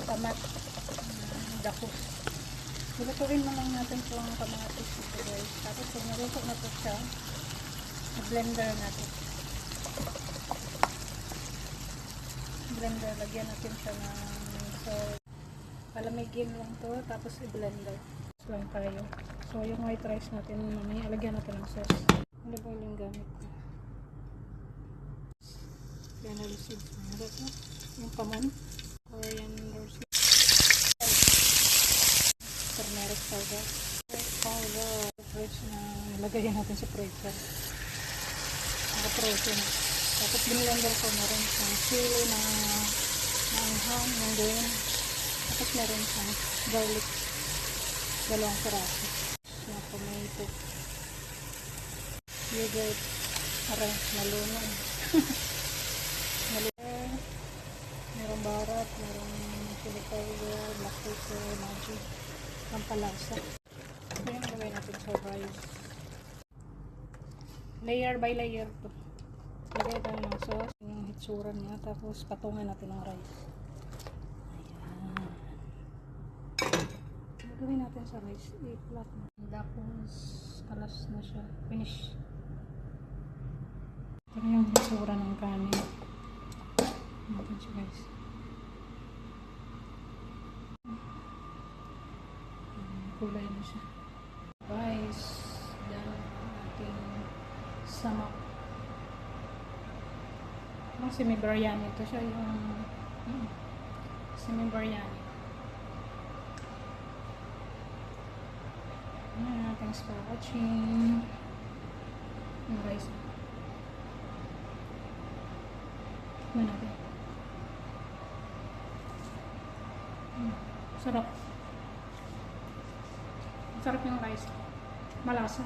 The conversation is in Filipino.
tamat, dako. Lutuin mo lang natin itong kamatis ito guys. Tapos kung naluto na po siya, blender natin. Blender, lagyan natin siya ng salt. Palamigin lang to, tapos i-blender. Lang tayo. So yung white rice natin, mamaya lagyan natin ng sauce. Olive oil yung gamit ko. Fennel seeds. Ano ito? Yung kamon. Coriander seeds. Turmeric powder. Powder. Fresh na nilagay natin sa freezer. Naka-frozen. Tapos binilender ko na rin sa chili na anghang, yung green. Tapos meron siyang garlic. 2 piraso. Na tomato. Yogurt. Aray, nalunod. Merong barat, merong chili powder, black pepper, magic, pampalasa. Ito yung gawin natin sa rice. Layer by layer to. Lagay tayo ng sauce, yung hitsuran niya, tapos patungan natin ng rice. Ayan. Gawin natin sa rice, i-flat na. Tapos, kalas na siya. Finish. Ito na yung hitsuran ng kanin. Natin siya guys. Kulay na siya. Guys, dahil ating samak. Ang semi-biryani ito siya yung semi-biryani. Thanks for watching. Yung rice. Tikman natin. Sarap. Sarap yung rice. Malasa.